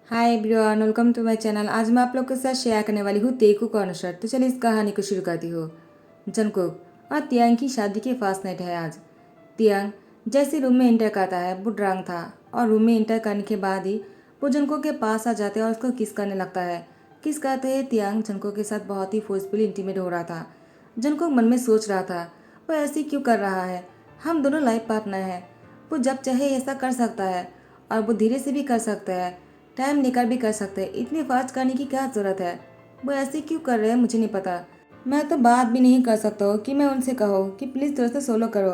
Hi everyone, welcome to my channel. आज मैं आप लोग के साथ शेयर करने वाली हूँ तेकू कॉर्नर। तो चलिए इस कहानी को शुरू करती हूँ। जंगकुक और तियांग की शादी के फर्स्ट नाइट है आज। तियांग जैसे रूम में एंटर करता है वो ड्रंक था और रूम में एंटर करने के बाद ही वो जंगकुक के पास आ जाते हैं और उसको किस करने लगता है। किस करते हैं तियांग जंगकुक के साथ बहुत ही फोर्सफुली इंटीमेट हो रहा था। जंगकुक मन में सोच रहा था वो ऐसे क्यों कर रहा है, हम दोनों लाइफ पार्टनर हैं। वो जब चाहे ऐसा कर सकता है और वो धीरे से भी कर सकता है, टाइम लेकर भी कर सकते हैं। इतनी फास्ट करने की क्या ज़रूरत है, वो ऐसे क्यों कर रहे हैं मुझे नहीं पता। मैं तो बात भी नहीं कर सकता हूँ कि मैं उनसे कहूँ कि प्लीज़ थोड़ा सा सोलो करो,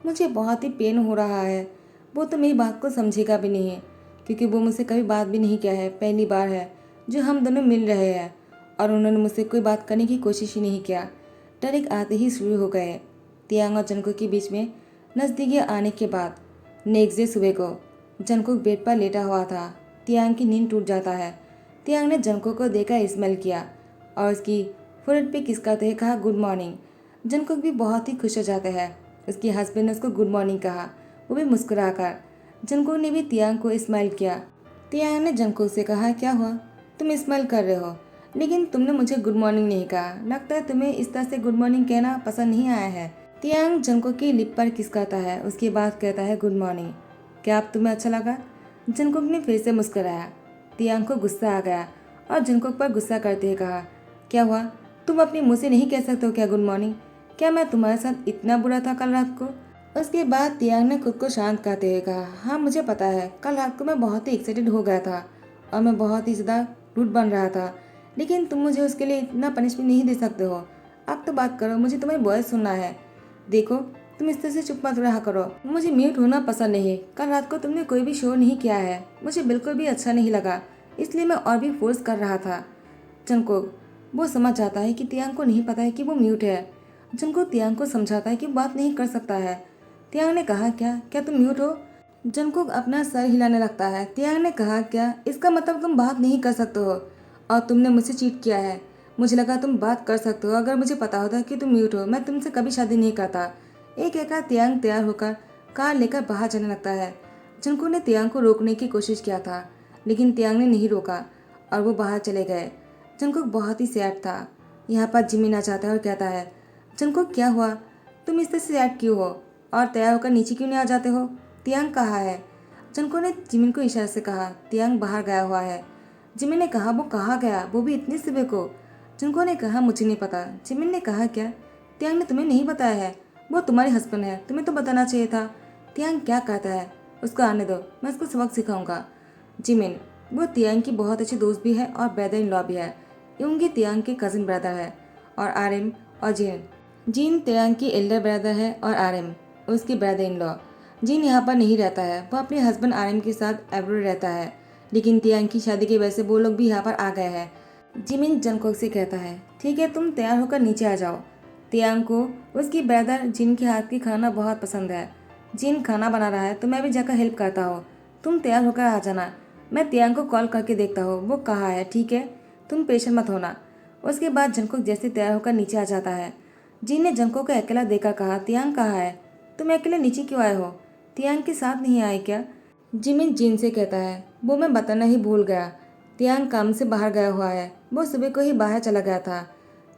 मुझे बहुत ही पेन हो रहा है। वो तो मेरी बात को समझेगा भी नहीं है क्योंकि वो मुझसे कभी बात भी नहीं किया है, पहली बार है जो हम दोनों मिल रहे हैं और उन्होंने मुझसे कोई बात करने की कोशिश ही नहीं किया। डायरेक्ट आते ही शुरू हो गए। तियांग और जंगकुक के बीच में नज़दीकी आने के बाद नेक्स्ट डे सुबह को जंगकुक बेड पर लेटा हुआ था। तियांग की नींद टूट जाता है। तियांग ने जंगकुक को देखा, स्मेल किया और उसकी फोrehead पे किस करते हुए कहा गुड मॉर्निंग। जंगकुक भी बहुत ही खुश हो जाते हैं। उसके हस्बैंड ने उसको गुड मॉर्निंग कहा, वो भी मुस्कुराकर। जंगकुक ने भी तियांग को स्माइल किया। तियांग ने जंगकुक से कहा क्या हुआ, तुम स्माइल कर रहे हो लेकिन तुमने मुझे गुड मॉर्निंग नहीं कहा। लगता है तुम्हें इस तरह से गुड मॉर्निंग कहना पसंद नहीं आया है। तियांग जंगकुक की लिप पर किस करता है, उसके बाद कहता है गुड मॉर्निंग, क्या अब तुम्हें अच्छा लगा। जंगकुक ने फिर से मुस्कुराया। तियांग को गुस्सा आ गया और जंगकुक पर गुस्सा करते हुए कहा क्या हुआ, तुम अपने मुंह से नहीं कह सकते हो क्या गुड मॉर्निंग, क्या मैं तुम्हारे साथ इतना बुरा था कल रात को। उसके बाद तियांग ने खुद को शांत करते हुए कहा हाँ मुझे पता है, कल रात को मैं बहुत ही एक्साइटेड हो गया था और मैं बहुत ही ज़्यादा रूड बन रहा था, लेकिन तुम मुझे उसके लिए इतना पनिशमेंट नहीं दे सकते हो। अब तो बात करो, मुझे तुम्हारी वॉइस सुनना है। देखो तुम इस तरह से चुप मत रहा करो, मुझे म्यूट होना पसंद नहीं। कल रात को तुमने कोई भी शो नहीं किया है, मुझे बिल्कुल भी अच्छा नहीं लगा, इसलिए मैं और भी फोर्स कर रहा था। जंगकुक वो समझ जाता है कि तियांग को नहीं पता है कि वो म्यूट है। जंगकुक तियांग को समझाता है कि बात नहीं कर सकता है। तियांग ने कहा क्या क्या तुम म्यूट हो। जंगकुक अपना सर हिलाने लगता है। तियांग ने कहा क्या इसका मतलब तुम बात नहीं कर सकते हो और तुमने मुझसे चीट किया है। मुझे लगा तुम बात कर सकते हो, अगर मुझे पता होता कि तुम म्यूट हो मैं तुमसे कभी शादी नहीं करता। एक कहकर तियांग तैयार होकर कार लेकर बाहर जाने लगता है। जंगकुक ने तियांग को रोकने की कोशिश किया था लेकिन तियांग ने नहीं रोका और वो बाहर चले गए। जंगकुक बहुत ही सैड था। यहाँ पर जिमिन आ जाता है और कहता है जंगकुक क्या हुआ, तुम इस तरह से सैड क्यों हो और तैयार होकर नीचे क्यों नहीं आ जाते हो। तियांग कहाँ है। जंगकुक ने जिमिन को इशारे से कहा तियांग बाहर गया हुआ है। जिमिन ने कहा वो कहाँ गया, वो भी इतनी सुबह को। जंगकुक ने कहा मुझे नहीं पता। जिमिन ने कहा क्या तियांग ने तुम्हें नहीं बताया है, वो तुम्हारे हस्बैंड है, तुम्हें तो बताना चाहिए था। तियांग क्या कहता है, उसको आने दो, मैं उसको सबक सिखाऊंगा। जिमिन वो तियांग की बहुत अच्छी दोस्त भी है और ब्रदर इन लॉ भी है। यूंगी तियांग के कजिन ब्रदर है। और आरएम और जिन जिन तियांग की एल्डर ब्रदर है और आरएम उसकी ब्रदर इन लॉ। जिन यहाँ पर नहीं रहता है, वो अपने हस्बैंड आरएम के साथ एब्रोड रहता है, लेकिन तियांग की शादी की वजह से वो लोग भी यहाँ पर आ गए हैं। जिमिन जंगकुक से कहता है ठीक है तुम तैयार होकर नीचे आ जाओ। तियांग को उसकी ब्रदर जिन के हाथ की खाना बहुत पसंद है। जिन खाना बना रहा है तो मैं भी जाकर हेल्प करता हूँ, तुम तैयार होकर आ जाना। मैं तियांग को कॉल करके देखता हूँ वो कहाँ है, ठीक है तुम पेशेंट मत होना। उसके बाद जंगकुक जैसे तैयार होकर नीचे आ जाता है। जिन ने जंगकुक को अकेला देखकर कहा तियांग कहाँ है, तुम अकेले नीचे क्यों आए हो, तियांग के साथ नहीं आए क्या। जिमिन जिन से कहता है वो मैं बताना ही भूल गया, तियांग काम से बाहर गया हुआ है, वो सुबह को ही बाहर चला गया था।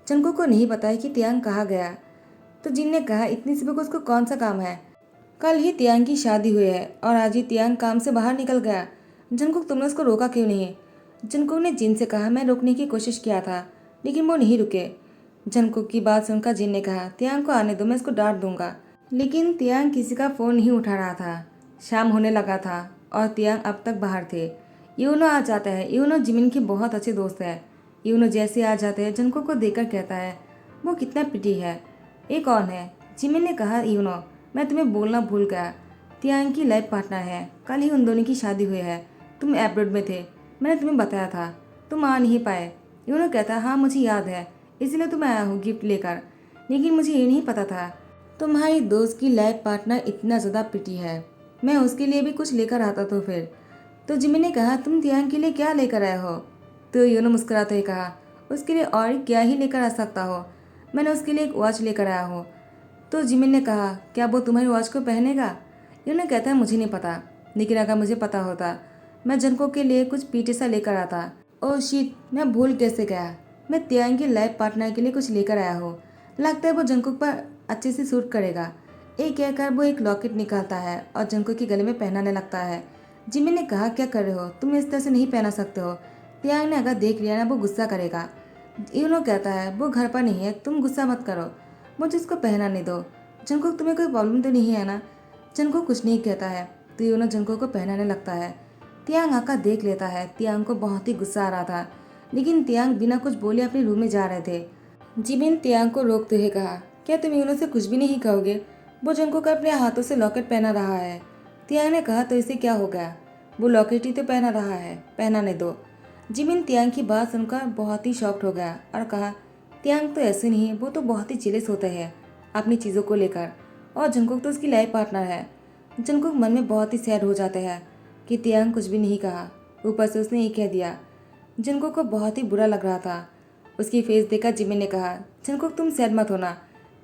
जंगकुक को नहीं पता है कि तियांग कहाँ गया। तो जिन ने कहा इतनी सुबह को उसको कौन सा काम है, कल ही तियांग की शादी हुई है और आज ही तियांग काम से बाहर निकल गया। जंगकुक तुमने उसको रोका क्यों नहीं। जंगकुक ने जिन से कहा मैं रोकने की कोशिश किया था लेकिन वो नहीं रुके। जंगकुक की बात सुनकर जिन ने कहा तियांग को आने दो, मैं इसको डांट दूंगा। लेकिन तियांग किसी का फ़ोन नहीं उठा रहा था। शाम होने लगा था और तियांग अब तक बाहर थे। यूनो आ जाता है। यूनो जिमिन की बहुत अच्छे दोस्त है। यूनो जैसे आ जाते हैं जंगकुक को देखकर कहता है वो कितना प्रिटी है। ये कौन है। जिमिन ने कहा यूनो मैं तुम्हें बोलना भूल गया, तियांग की लाइफ पार्टनर है, कल ही उन दोनों की शादी हुई है, तुम एब्रोड में थे, मैंने तुम्हें बताया था, तुम आ नहीं पाए। यूनो कहता हाँ मुझे याद है, इसलिए तो मैं आया हूँ गिफ्ट लेकर, लेकिन मुझे ये नहीं पता था तुम्हारी दोस्त की लाइफ पार्टनर इतना ज़्यादा प्रिटी है, मैं उसके लिए भी कुछ लेकर आता तो फिर। तो जिमी ने कहा तुम तियांग के लिए क्या लेकर आए हो। तो यूनो मुस्कुराते हुए कहा उसके लिए और क्या ही लेकर आ सकता हो, मैंने उसके लिए एक वॉच लेकर आया हूँ। तो जिमिन ने कहा क्या वो तुम्हारी वॉच को पहनेगा। यूनो कहता है मुझे नहीं पता, लेकिन अगर मुझे पता होता मैं जंकुक के लिए कुछ पीटे सा लेकर आता। ओह शिट, मैं भूल कैसे गया। मैं तियांग की लाइफ पार्टनर के लिए कुछ लेकर आया हूँ। लगता है वो जंकुक पर अच्छे से सूट करेगा। ये कहकर वो एक लॉकेट निकालता है और जंकुक के गले में पहनाने लगता है। जिमिन ने कहा, क्या कर रहे हो, तुम इस तरह से नहीं पहना सकते हो। तियांग ने अगर देख लिया ना वो गुस्सा करेगा। यूनो कहता है, वो घर पर नहीं है, तुम गुस्सा मत करो, मुझे उसको पहनाने दो। जंकुक, तुम्हें कोई प्रॉब्लम तो नहीं है ना। जंकुक कुछ नहीं कहता है तो यूनो जंकुक को पहनाने लगता है। तियांग आकर देख लेता है। तियांग को बहुत ही गुस्सा आ रहा था, लेकिन तियांग बिना कुछ बोले अपने रूम में जा रहे थे। जिमिन तियांग को रोकते हुए कहा, क्या तुम यूनो से कुछ भी नहीं कहोगे, वो जंकुक अपने हाथों से लॉकेट पहना रहा है। तियांग ने कहा, तो इसे क्या हो गया, वो लॉकेट ही तो पहना रहा है, पहनाने दो। जिमिन तियांग की बात सुनकर बहुत ही शॉक्ड हो गया और कहा, तियांग तो ऐसे नहीं है, वो तो बहुत ही जेलस होता है अपनी चीज़ों को लेकर, और जंकुक तो उसकी लाइफ पार्टनर है। जंकुक मन में बहुत ही सैड हो जाते हैं कि तियांग कुछ भी नहीं कहा, ऊपर से उसने ये कह दिया। जंकुक को बहुत ही बुरा लग रहा था। उसकी फेस देखकर जिमिन ने कहा, जंकुक तुम सैड मत होना,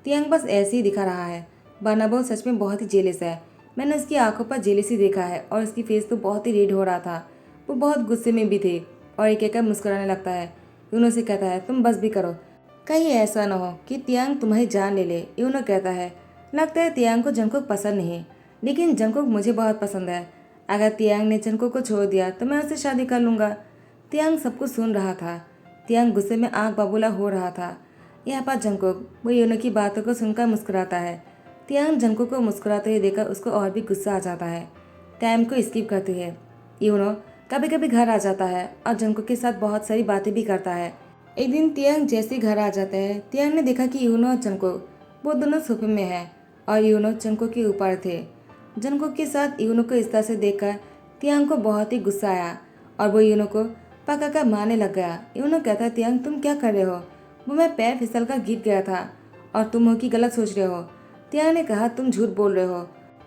तियांग बस ऐसे ही दिखा रहा है, वरना वो सच में बहुत ही जेलस है। मैंने उसकी आंखों पर जेलसी देखा है और उसकी फेस तो बहुत ही रेड हो रहा था। वो बहुत गुस्से में भी थे और एक कहकर मुस्कुराने लगता है। यूनो से कहता है, तुम बस भी करो, कहीं ऐसा न हो कि तियांग तुम्हारी जान ले ले। यूनो कहता है, लगता है तियांग को जंकुक पसंद नहीं, लेकिन जंकुक मुझे बहुत पसंद है। अगर तियांग ने जंकुक को छोड़ दिया तो मैं उससे शादी कर लूँगा। तियांग सब कुछ सुन रहा था। तियांग गुस्से में आंख बबूला हो रहा था। यहाँ पर जंकुक वो यूनो की बातों को सुनकर मुस्कुराता है। तियांग जंकुक को मुस्कुराते हुए देखकर उसको और भी गुस्सा आ जाता है। टाइम को स्किप करती है। यूनो कभी कभी घर आ जाता है और जंकुक के साथ बहुत सारी बातें भी करता है। एक दिन तियांग जैसे घर आ जाता है, तियांग ने देखा कि यूनो और जंकुक वो दोनों सोफे में हैं और यूनो जंकुक के ऊपर थे। जंकुक के साथ यूनो को इस तरह से देखकर तियांग को बहुत ही गुस्सा आया और वो यूनो को पका कर मारने लग गया। यूनो कहता है, तियांग तुम क्या कर रहे हो, वो मैं पैर फिसल कर गिर गया था और तुम हो कि गलत सोच रहे हो। तियांग ने कहा, तुम झूठ बोल रहे हो,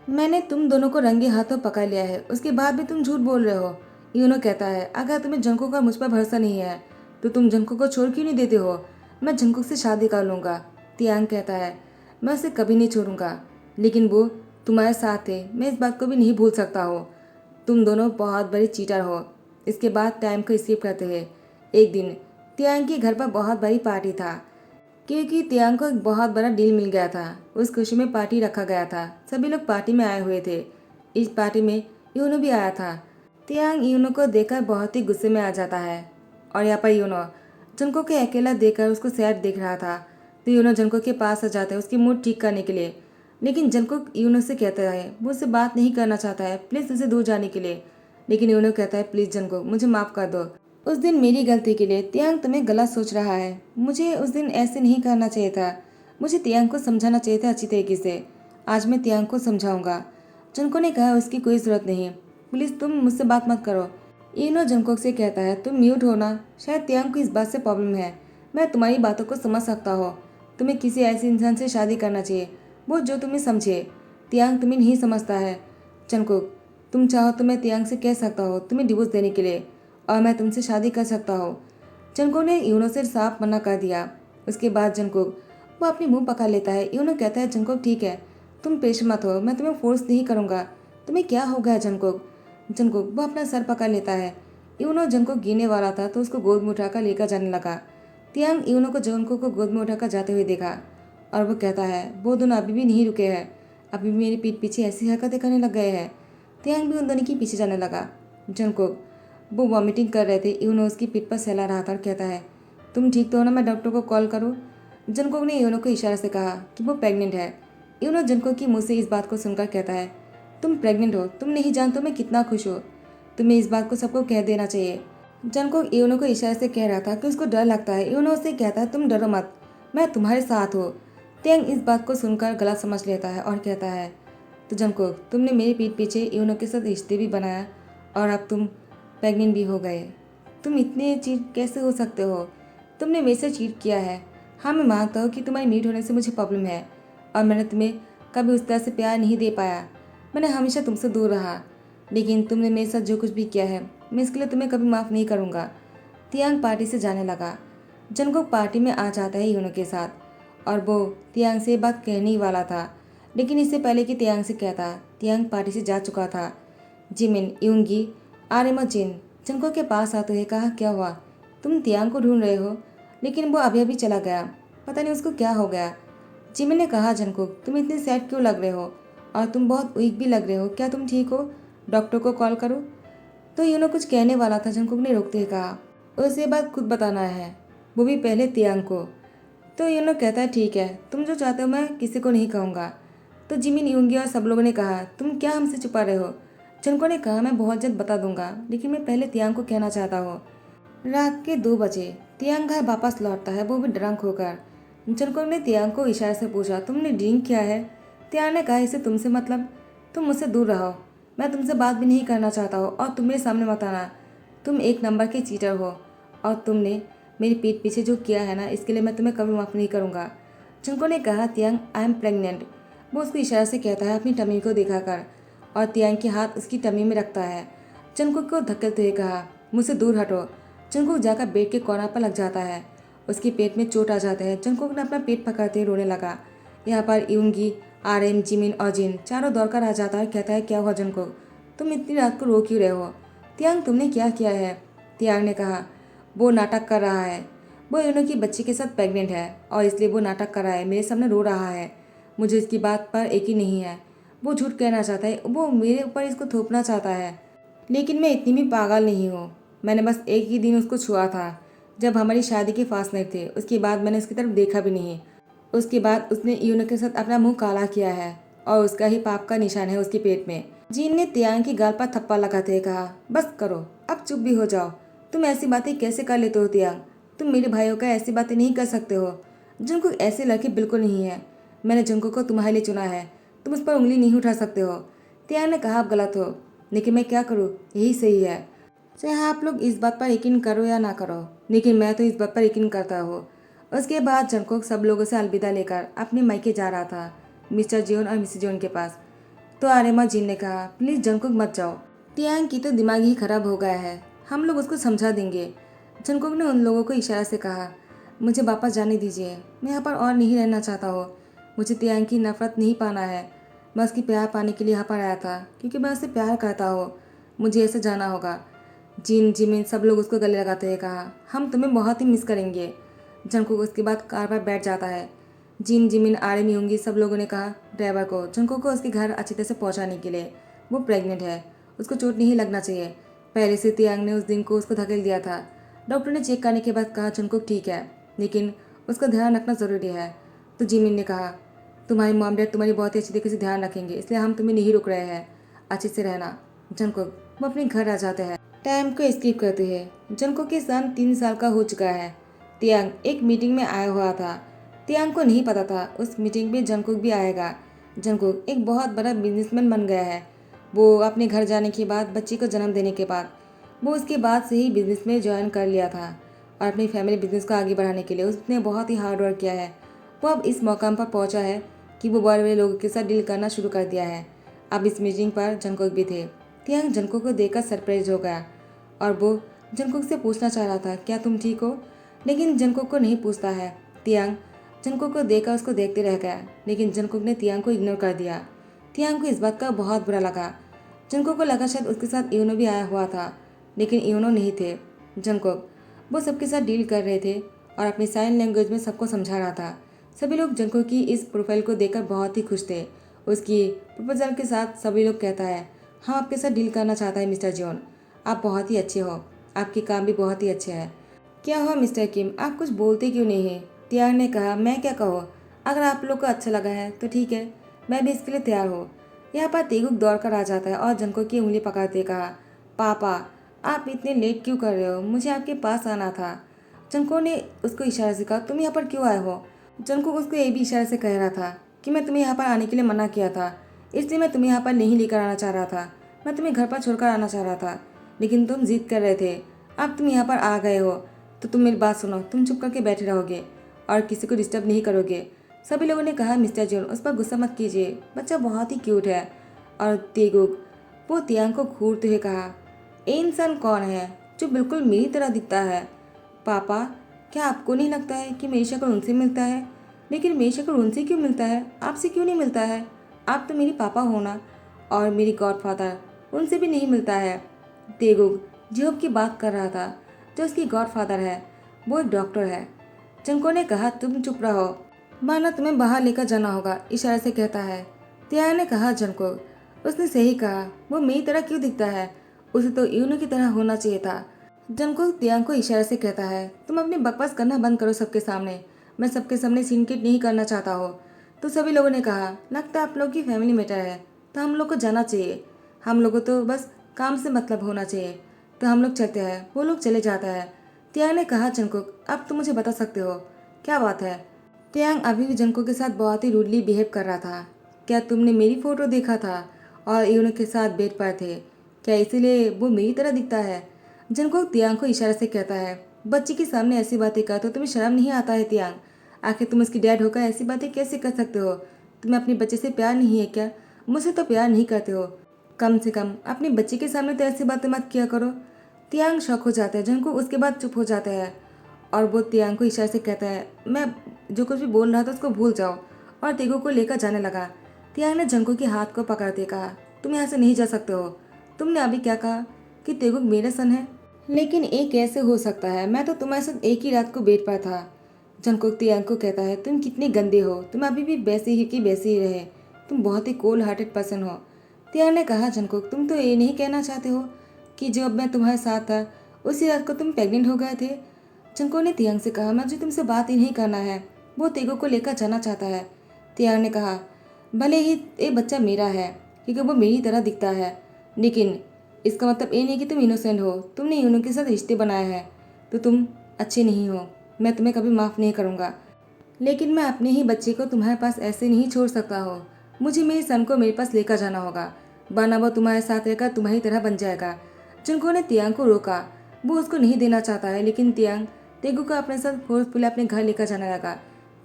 मैंने तुम दोनों को रंगे हाथों पकड़ लिया है, उसके बाद भी तुम झूठ बोल रहे हो। यूनो कहता है, अगर तुम्हें जंकुक का मुझ पर भरोसा नहीं है तो तुम जंकुक को छोड़ क्यों नहीं देते हो, मैं जंकुक से शादी कर लूँगा। तियांग कहता है, मैं उसे कभी नहीं छोड़ूंगा, लेकिन वो तुम्हारे साथ है, मैं इस बात को भी नहीं भूल सकता हो, तुम दोनों बहुत बड़े चीटर हो। इसके बाद टाइम को स्किप करते हैं। एक दिन तियांग के घर पर बहुत बड़ी पार्टी था, क्योंकि तियांग को एक बहुत बड़ा डील मिल गया था। उस खुशी में पार्टी रखा गया था, सभी लोग पार्टी में आए हुए थे। इस पार्टी में यूनो भी आया था। तियांग यूनो को देखकर बहुत ही गुस्से में आ जाता है और यहाँ पर यूनो जंको के अकेला देखकर उसको सैड देख रहा था। तो यूनो जंको के पास आ जाता है उसकी मूड ठीक करने के लिए, लेकिन जंको यूनो से कहता है वो उससे बात नहीं करना चाहता है, प्लीज़ उसे दूर जाने के लिए। लेकिन यूनो कहता है, प्लीज़ जंको मुझे माफ़ कर दो, उस दिन मेरी गलती के लिए तियांग तुम्हें गलत सोच रहा है, मुझे उस दिन ऐसे नहीं करना चाहिए था, मुझे तियांग को समझाना चाहिए था अच्छी तरीके से, आज मैं तियांग को समझाऊंगा। जंको ने कहा, उसकी कोई ज़रूरत नहीं, प्लीज़ तुम मुझसे बात मत करो। यूनो जंकोक से कहता है, तुम म्यूट हो ना, शायद तियांग को इस बात से प्रॉब्लम है, मैं तुम्हारी बातों को समझ सकता हो, तुम्हें किसी ऐसे इंसान से शादी करना चाहिए वो जो तुम्हें समझे। तियांग तुम्हें नहीं समझता है। जंकुक, तुम चाहो तो मैं तियांग से कह सकता हूँ तुम्हें डिवोर्स देने के लिए और मैं तुमसे शादी कर सकता हूँ। जंकुक ने यूनो से साफ मना कर दिया। उसके बाद जंकुक वो अपनी मुंह पकड़ लेता है। यूनो कहता है, जंकुक ठीक है, तुम पेश मत हो, मैं तुम्हें फोर्स नहीं करूँगा, तुम्हें क्या हो गया जंकुक। जंकुक वो अपना सर पकड़ लेता है। यूनो जंकुक गिरने वाला था तो उसको गोद में उठाकर लेकर जाने लगा। तियांग यूनो को जंकुक को गोद में उठाकर जाते हुए देखा और वो कहता है, वो दोनों अभी भी नहीं रुके हैं, अभी भी मेरी पीठ पीछे ऐसी हरकतें करने लग गए हैं। तियांग भी उन दोनों के पीछे जाने लगा। जंकुक वो वॉमिटिंग कर रहे थे, यूनो उसकी पीठ पर सहला रहा था और कहता है, तुम ठीक तो हो ना, मैं डॉक्टर को कॉल करूँ। जंकुक ने यूनो को इशारे से कहा कि वो प्रेग्नेंट है। यूनो जंकुक की मुँह से इस बात को सुनकर कहता है, तुम प्रेग्नेंट हो, तुम नहीं जानते मैं कितना खुश हूँ, तुम्हें इस बात को सबको कह देना चाहिए। जंकुक यूनो को इशारे से कह रहा था कि उसको डर लगता है। यूनो उससे कहता है, तुम डरो मत, मैं तुम्हारे साथ हूँ। तियांग इस बात को सुनकर गलत समझ लेता है और कहता है, तो जंकुक तुमने मेरी पीठ पीछे यूनो के साथ रिश्ते भी बनाया और अब तुम प्रेग्नेंट भी हो गए, तुम इतने चीट कैसे हो सकते हो, तुमने मेरे से चीट किया है। हाँ मैं मानता हूँ कि तुम्हारी मीट होने से मुझे प्रॉब्लम है और मैंने तुम्हें कभी उस तरह से प्यार नहीं दे पाया, मैंने हमेशा तुमसे दूर रहा, लेकिन तुमने मेरे साथ जो कुछ भी किया है मैं इसके लिए तुम्हें कभी माफ़ नहीं करूँगा। तियांग पार्टी से जाने लगा। जंकुक पार्टी में आ जाता है यूनो के साथ और वो तियांग से बात कहने ही वाला था, लेकिन इससे पहले कि तियांग से कहता, तियांग पार्टी से जा चुका था। जिमिन, यूंगी आर्यन और जिन जंगकुक के पास आते हुए कहा, क्या हुआ? तुम तियांग को ढूंढ रहे हो? लेकिन वो अभी अभी चला गया, पता नहीं उसको क्या हो गया। जिमिन ने कहा, जंगकुक तुम इतनी सैड क्यों लग रहे हो और तुम बहुत वीक भी लग रहे हो, क्या तुम ठीक हो? डॉक्टर को कॉल करो। तो यूनो कुछ कहने वाला था, जंगकुक ने रोकते हुए कहा, उसे बात खुद बताना है, वो भी पहले तियांग को। तो यूनो कहता है, ठीक है, तुम जो चाहते हो मैं किसी को नहीं कहूँगा। तो जिमिन, यूंगी और सब लोगों ने कहा, तुम क्या हमसे छुपा रहे हो? जंगकुक ने कहा, मैं बहुत जल्द बता दूंगा, लेकिन मैं पहले तियांग को कहना चाहता हूँ। रात के 2 बजे तियांग घर वापस लौटता है, वो भी ड्रंक होकर। जंगकुक ने तियांग को इशारे से पूछा, तुमने ड्रिंक किया है? तियांग ने कहा, इसे तुमसे मतलब, तुम मुझसे दूर रहो, मैं तुमसे बात भी नहीं करना चाहता हूँ और तुम मेरे सामने मत आना, तुम एक नंबर के चीटर हो और तुमने मेरी पीठ पीछे जो किया है ना, इसके लिए मैं तुम्हें कभी माफ़ नहीं करूँगा। जंगकुक ने कहा, तियांग आई एम प्रेग्नेंट। वो उसको इशारे से कहता है, अपनी टमी को दिखाकर, और तियांग के हाथ उसकी टमी में रखता है। जंगकुक को धकेलते हुए कहा, मुझसे दूर हटो। जंगकुक जाकर बेड के कॉर्नर पर लग जाता है, उसके पेट में चोट आ जाता है। जंगकुक ने अपना पेट पकड़ते हुए रोने लगा। यहाँ पर यूंगी, आर्यन, जिमिन और जिन चारों दौड़कर आ जाता है, कहता है, क्या हुआ जंगकुक, तुम इतनी रात को रो क्यों रहे हो? तियांग तुमने क्या किया है? तियांग ने कहा, वो नाटक कर रहा है, वो यूनो की बच्ची के साथ प्रेग्नेंट है और इसलिए वो नाटक कर रहा है, मेरे सामने रो रहा है। मुझे इसकी बात पर यकीन नहीं है, वो झूठ कहना चाहता है, वो मेरे ऊपर इसको थोपना चाहता है, लेकिन मैं इतनी भी पागल नहीं हूँ। मैंने बस एक ही दिन उसको छुआ था, जब हमारी शादी के फासले थे, उसके बाद मैंने उसकी तरफ देखा भी नहीं। उसके बाद उसने यूनो के साथ अपना मुंह काला किया है और उसका ही पाप का निशान है उसके पेट में। जीन ने तियांग की गाल पर थप्पड़ लगाते हुए कहा, बस करो, अब चुप भी हो जाओ। तुम ऐसी बातें कैसे कर लेते हो तियांग? तुम मेरे भाइयों का ऐसी बातें नहीं कर सकते हो। जंगकुक ऐसे लड़के बिल्कुल नहीं है, मैंने जंगकुक को तुम्हारे लिए चुना है, तुम उस पर उंगली नहीं उठा सकते हो। तियांग ने कहा, आप गलत हो, लेकिन मैं क्या करूँ, यही सही है। चाहे आप लोग इस बात पर यकीन करो या ना करो, लेकिन मैं तो इस बात पर यकीन करता हूँ। उसके बाद जंगकुक सब लोगों से अलविदा लेकर अपने मायके जा रहा था, मिस्टर जियोन और मिसेस जियोन के पास। तो आर्यमा जिन ने कहा, प्लीज़ जंगकुक मत जाओ, तियांग की तो दिमाग ही खराब हो गया है, हम लोग उसको समझा देंगे। जंगकुक ने उन लोगों को इशारा से कहा, मुझे वापस जाने दीजिए, मैं यहाँ पर और नहीं रहना चाहता हूँ। मुझे तियांग की नफरत नहीं पाना है, मैं उसकी प्यार पाने के लिए यहाँ पर आया था, क्योंकि मैं उससे प्यार करता हूँ। मुझे ऐसे जाना होगा। जिन, जिमिन सब लोग उसको गले लगाते हुए कहा, हम तुम्हें बहुत ही मिस करेंगे। जंगकुक उसके बाद कार पर बैठ जाता है। जिन, जिमिन, आर्यन, यूंगी सब लोगों ने कहा ड्राइवर को जंगकुक को उसके घर अच्छी तरह से पहुंचाने के लिए, वो प्रेग्नेंट है, उसको चोट नहीं लगना चाहिए। पहले से तियांग ने उस दिन को उसको धकेल दिया था। डॉक्टर ने चेक करने के बाद कहा, जंगकुक ठीक है, लेकिन उसका ध्यान रखना ज़रूरी है। तो जिमिन ने कहा, तुम्हारी मॉम डैड तुम्हारी बहुत ही अच्छी तरीके से ध्यान रखेंगे, इसलिए हम तुम्हें नहीं रुक रहे हैं, अच्छे से रहना। जंगकुक वो अपने घर आ जाते हैं। टाइम को स्किप करते हैं। जंगकुक के सन 3 साल का हो चुका है। तियांग एक मीटिंग में आया हुआ था। तियांग को नहीं पता था उस मीटिंग में जंगकुक भी आएगा। जंगकुक एक बहुत बड़ा बिजनेसमैन बन गया है। वो अपने घर जाने के बाद, बच्ची को जन्म देने के बाद, वो उसके बाद से ही बिजनेस में ज्वाइन कर लिया था और अपनी फैमिली बिजनेस को आगे बढ़ाने के लिए उसने बहुत ही हार्ड वर्क किया है। वो अब इस मौकाम पर पहुंचा है कि वो बड़े बड़े लोगों के साथ डील करना शुरू कर दिया है। अब इस मीटिंग पर जंगकुक भी थे। तियांग जंगकुक को देखकर सरप्राइज हो गया और वो जंगकुक से पूछना चाह रहा था, क्या तुम ठीक हो? लेकिन जंगकुक को नहीं पूछता है। तियांग जंगकुक को देखकर उसको देखते रह गया, लेकिन जंगकुक ने तियांग को इग्नोर कर दिया। तियांग को इस बात का बहुत बुरा लगा। जंगकुक को लगा शायद उसके साथ यूनो भी आया हुआ था, लेकिन यूनो नहीं थे। जंगकुक वो सबके साथ डील कर रहे थे और अपनी साइन लैंग्वेज में सबको समझा रहा था। सभी लोग जंगकुक की इस प्रोफाइल को देखकर बहुत ही खुश थे। उसकी प्रपोजल के साथ सभी लोग कहता है, हम आपके साथ डील करना चाहता है मिस्टर जॉन, आप बहुत ही अच्छे हो, आपके काम भी बहुत ही अच्छे हैं। क्या हुआ मिस्टर किम, आप कुछ बोलते क्यों नहीं हैं? तियांग ने कहा, मैं क्या कहूँ, अगर आप लोग को अच्छा लगा है तो ठीक है, मैं भी इसके लिए तैयार हूँ। यहाँ पर तेगुक दौड़ कर आ जाता है और जंगकुक की उंगली पकड़ते कहा, पापा आप इतने लेट क्यों कर रहे हो, मुझे आपके पास आना था। जंगकुक ने उसको इशारे से कहा, तुम यहाँ पर क्यों आए हो? जंगकुक उसको ये भी इशारे से कह रहा था कि मैं तुम्हें यहाँ पर आने के लिए मना किया था, इसलिए मैं तुम्हें यहाँ पर नहीं लेकर आना चाह रहा था, मैं तुम्हें घर पर छोड़कर आना चाह रहा था, लेकिन तुम जिद कर रहे थे। अब तुम यहाँ पर आ गए हो तो तुम मेरी बात सुनो, तुम चुप करके बैठे रहोगे और किसी को डिस्टर्ब नहीं करोगे। सभी लोगों ने कहा, मिस्टर जॉन उस पर गुस्सा मत कीजिए, बच्चा बहुत ही क्यूट है। और तेगुक वो तियांग को घूरते हुए कहा, ये इंसान कौन है जो बिल्कुल मेरी तरह दिखता है? पापा क्या आपको नहीं लगता है कि मेरी शक्ल उनसे मिलता है? लेकिन मेरी शक्ल उनसे क्यों मिलता है, आपसे क्यों नहीं मिलता है? आप तो मेरी पापा हो ना, और मेरी गॉडफादर उनसे भी नहीं मिलता है। तेगुक जिहोब की बात कर रहा था, जो उसकी गॉडफादर है, वो एक डॉक्टर है। जंको ने कहा, तुम चुप रहो, माना तुम्हें बाहर लेकर जाना होगा, इशारे से कहता है। तियांग ने कहा, जंको, उसने सही कहा, वो मेरी तरह क्यों दिखता है, उसे तो यूनो की तरह होना चाहिए था। जंको तियांग को इशारे से कहता है, तुम अपनी बकवास करना बंद करो सबके सामने, मैं सबके सामने सिंडिकेट नहीं करना चाहता हो। तो सभी लोगों ने कहा, लगता है आप लोग की फैमिली मैटर है, तो हम लोग को जाना चाहिए, हम लोगों को तो बस काम से मतलब होना चाहिए, तो हम लोग चलते हैं। वो लोग चले जाता है। तियांग ने कहा, जंकुक, अब तुम मुझे बता सकते हो क्या बात है। तियांग अभी भी जंकुक के साथ बहुत ही रूडली बिहेव कर रहा था। क्या तुमने मेरी फोटो देखा था और यूनो के साथ बेड पर थे, क्या इसीलिए वो मेरी तरह दिखता है। जंकुक तियांग को इशारे से कहता है, बच्ची के सामने ऐसी बातें कर तो तुम्हें शर्म नहीं आता है तियांग, आखिर तुम उसकी डैड होकर ऐसी बातें कैसे कर सकते हो। तुम्हें अपने बच्चे से प्यार नहीं है क्या, मुझसे तो प्यार नहीं करते हो, कम से कम अपनी बच्ची के सामने तो ऐसी बातें मत किया करो। तियांग शौक हो जाता है, जंकुक उसके बाद चुप हो जाता है और वो तियांग को इशारे से कहता है, मैं जो कुछ भी बोल रहा था उसको भूल जाओ, और तेगु को लेकर जाने लगा। तियांग ने जंकुक के हाथ को पकड़ते कहा, तुम यहाँ से नहीं जा सकते हो। तुमने अभी क्या कहा कि तेगुक मेरा सन है, लेकिन ये कैसे हो सकता है, मैं तो तुम्हारे साथ एक ही रात को बेड पर था। जंकुक तियांग को कहता है, तुम कितने गंदे हो, तुम अभी भी वैसे ही की वैसे ही रहे, तुम बहुत ही कोल्ड हार्टेड पर्सन हो। तियांग ने कहा, जंकुक, तुम तो ये नहीं कहना चाहते हो कि जब मैं तुम्हारे साथ था उसी रात को तुम प्रेग्नेंट हो गए थे। जंकुक ने तियांग से कहा, मुझे तुमसे बात ही नहीं करना है, वो तेगु को लेकर जाना चाहता है। तियांग ने कहा, भले ही ये बच्चा मेरा है क्योंकि वो मेरी तरह दिखता है, लेकिन इसका मतलब ये नहीं कि तुम इनोसेंट हो, तुमने यूनो के साथ रिश्ते बनाए हैं तो तुम अच्छे नहीं हो, मैं तुम्हें कभी माफ़ नहीं करूँगा। लेकिन मैं अपने ही बच्चे को तुम्हारे पास ऐसे नहीं छोड़ सकता हो, मुझे मेरे सन को मेरे पास लेकर जाना होगा, वरना वो तुम्हारे साथ रहकर तुम्हारी तरह बन जाएगा। जुंको ने तियांग को रोका, वो उसको नहीं देना चाहता है, लेकिन तियांग तेगु को अपने साथ फोर्सफुली अपने घर लेकर जाने लगा।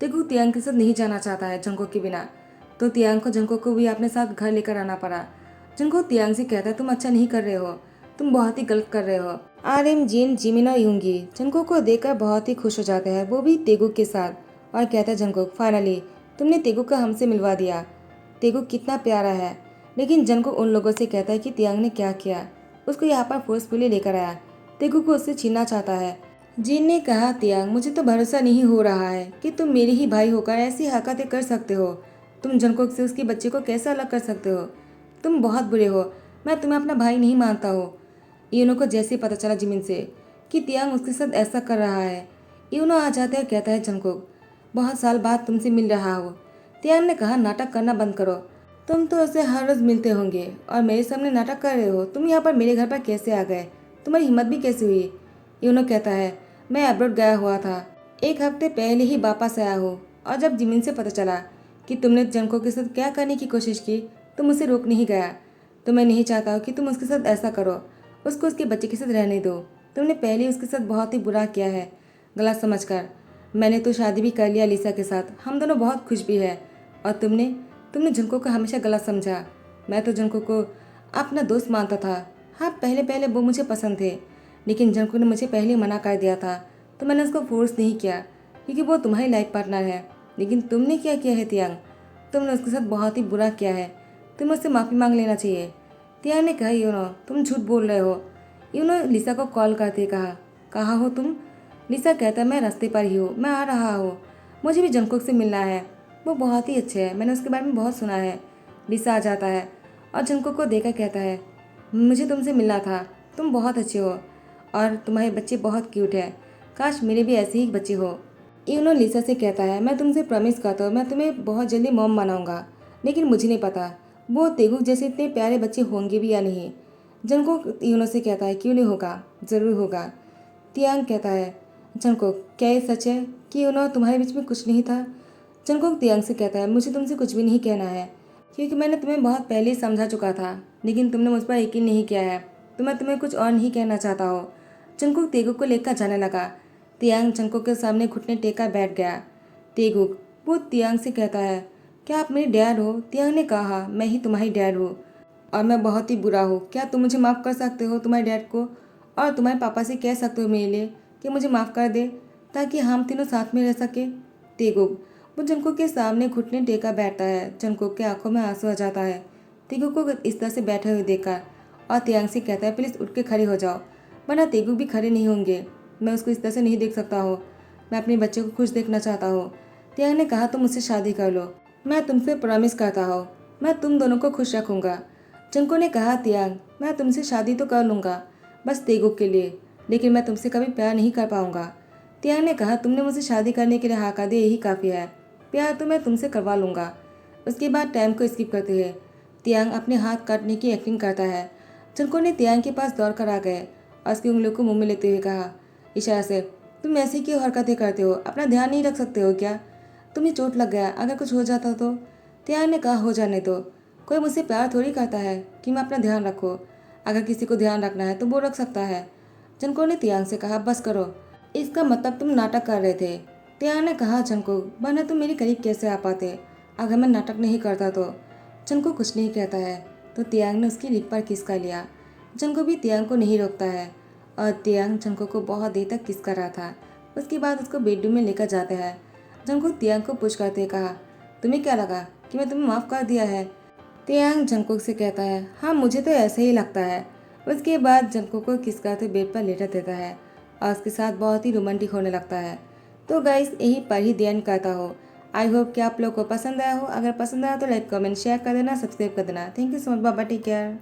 तेगु तियांग के साथ नहीं जाना चाहता है जुंको के बिना, तो तियांग को जुंको को भी अपने साथ घर लेकर आना पड़ा। जुंको तियांग से कहता है, तुम अच्छा नहीं कर रहे हो, तुम बहुत ही गलत कर रहे हो। आरएम, जिन, जिमिन और यूंगी जुंको को देखकर बहुत ही खुश हो जाते हैं, वो भी तेगु के साथ, और कहता है, जंकुक, फाइनली तुमने तेगु को हमसे मिलवा दिया, तेगु कितना प्यारा है। लेकिन जंकुक उन लोगों से कहता है कि तियांग ने क्या किया, उसको यहाँ पर फोर्सफुली लेकर आया, तेगु को उससे छीनना चाहता है। जिन ने कहा, तियांग, मुझे तो भरोसा नहीं हो रहा है कि तुम मेरे ही भाई होकर ऐसी हरकतें कर सकते हो, तुम जंकुक से उसके बच्चे को कैसे अलग कर सकते हो, तुम बहुत बुरे हो, मैं तुम्हें अपना भाई नहीं मानता हो। यूनो को जैसे पता चला जिमिन से कि तियांग उसके साथ ऐसा कर रहा है, यूनो आ जाता है, कहता है, जंकुक, बहुत साल बाद तुमसे मिल रहा हो। तियांग ने कहा, नाटक करना बंद करो, तुम तो उससे हर रोज मिलते होंगे और मेरे सामने नाटक कर रहे हो, तुम यहाँ पर मेरे घर पर कैसे आ गए, तुम्हारी हिम्मत भी कैसे हुई। यूनो कहता है, मैं अब्रॉड गया हुआ था, एक हफ्ते पहले ही वापस आया हूँ, और जब जिमिन से पता चला कि तुमने जंको के साथ क्या करने की कोशिश की तो मुझे रोक नहीं गया, तो मैं नहीं चाहता हूँ कि तुम उसके साथ ऐसा करो, उसको उसके बच्चे के साथ रहने दो, तुमने पहले ही उसके साथ बहुत ही बुरा किया है, गलत समझकर। मैंने तो शादी भी कर लिया लिसा के साथ, हम दोनों बहुत खुश भी है, और तुमने तुमने जुनको को हमेशा गलत समझा। मैं तो जुनको को अपना दोस्त मानता था, हाँ पहले पहले वो मुझे पसंद थे, लेकिन जुनको ने मुझे पहले मना कर दिया था, तो मैंने उसको फोर्स नहीं किया क्योंकि वो तुम्हारी लाइफ पार्टनर है। लेकिन तुमने क्या किया है तियांग, तुमने उसके साथ बहुत ही बुरा किया है, तुम्हें उससे माफ़ी मांग लेना चाहिए। तियांग ने कहा, यूनो तुम झूठ बोल रहे हो। यूनो लिसा को कॉल करते कहा, कहाँ हो तुम। लिसा कहता, मैं रास्ते पर ही हूँ, मैं आ रहा हूँ, मुझे भी जंकुक से मिलना है, वो बहुत ही अच्छे हैं, मैंने उसके बारे में बहुत सुना है। लिसा आ जाता है और जंकुक को देखकर कहता है, मुझे तुमसे मिलना था, तुम बहुत अच्छे हो और तुम्हारे बच्चे बहुत क्यूट है, काश मेरे भी ऐसे ही बच्चे हो। यूनो लिसा से कहता है, मैं तुमसे प्रॉमिस करता हूँ मैं तुम्हें बहुत जल्दी मॉम बनाऊंगा, लेकिन मुझे नहीं पता वो तेगुक जैसे इतने प्यारे बच्चे होंगे भी या नहीं। जंकुक यूनो से कहता है, क्यों नहीं होगा, ज़रूर होगा। तियांग कहता है, जंकुक, क्या ये सच है कि यूनो तुम्हारे बीच में कुछ नहीं था। जंकुक तियांग से कहता है, मुझे तुमसे कुछ भी नहीं कहना है क्योंकि मैंने तुम्हें बहुत पहले ही समझा चुका था, लेकिन तुमने मुझ पर यकीन नहीं किया है, तो मैं तुम्हें कुछ और नहीं कहना चाहता हो। जंकुक तेगुक को लेकर जाने लगा। तियांग जंकुक के सामने घुटने टेका बैठ गया। तेगुक वो तियांग से कहता है, क्या आप मेरे डैड हो। तियांग ने कहा, मैं ही तुम्हारी डैड हूँ और मैं बहुत ही बुरा हूँ, क्या तुम मुझे माफ़ कर सकते हो तुम्हारे डैड को, और तुम्हारे पापा से कह सकते हो मेरे लिए कि मुझे माफ़ कर दे ताकि हम तीनों साथ में रह सके। तेगुक वो जंकुक के सामने घुटने टेका बैठता है। जंकुक के आंखों में आंसू आ जाता है तेगुक को इस तरह से बैठे हुए देखकर, और तियांग से कहता है प्लीज़ उठ के खड़े हो जाओ, वरना तेगुक भी खड़े नहीं होंगे। मैं उसको इस तरह से नहीं देख सकता हूँ। मैं अपने बच्चे को खुश देखना चाहता हूँ। तियांग ने कहा तुम मुझसे शादी कर लो, मैं तुमसे प्रॉमिस करता हूँ, मैं तुम दोनों को खुश रखूँगा। जंको ने कहा तियांग मैं तुमसे शादी तो कर लूँगा, बस तेगुक के लिए, लेकिन मैं तुमसे कभी प्यार नहीं कर पाऊँगा। तियांग ने कहा तुमने मुझसे शादी करने के लिए हाँ कर दिया, यही काफ़ी है, प्यार तो मैं तुमसे करवा लूँगा। उसके बाद टाइम को स्किप करते हैं। तियांग अपने हाथ काटने की एक्टिंग करता है। जंको ने तियांग के पास दौड़ कर आ गए और उसकी उंगलियों को मुंह में लेते हुए कहा इशारा से, तुम ऐसी क्यों हरकतें करते हो, अपना ध्यान नहीं रख सकते हो क्या? तुम्हें चोट लग गया, अगर कुछ हो जाता तो? तियांग ने कहा हो जाने दो, कोई मुझसे प्यार थोड़ी करता है कि मैं अपना ध्यान रखूँ। अगर किसी को ध्यान रखना है तो वो रख सकता है। जंको ने तियांग से कहा बस करो, इसका मतलब तुम नाटक कर रहे थे। तियांग ने कहा जंको वरना तुम मेरे करीब कैसे आ पाते, अगर मैं नाटक नहीं करता तो? जंको कुछ नहीं कहता है तो तियांग ने उसकी लिप पर किस कर लिया। जंको भी तियांग को नहीं रोकता है और तियांग जंको को बहुत देर तक किस कर रहा था। उसके बाद उसको बेडरूम में लेकर जाते हैं। जंको तियांग को पुश करते कहा तुम्हें क्या लगा कि मैं तुम्हें माफ़ कर दिया है? तियांग जंकुक से कहता है हाँ मुझे तो ऐसे ही लगता है। उसके बाद जंकुक को किस करते बेड पर लेटा देता है और उसके साथ बहुत ही रोमांटिक होने लगता है। तो गाइस यही पर ही ध्यान करता हो। आई होप कि आप लोग को पसंद आया हो। अगर पसंद आया तो लाइक कमेंट शेयर कर देना, सब्सक्राइब कर देना। Thank you so much, bye bye, take care.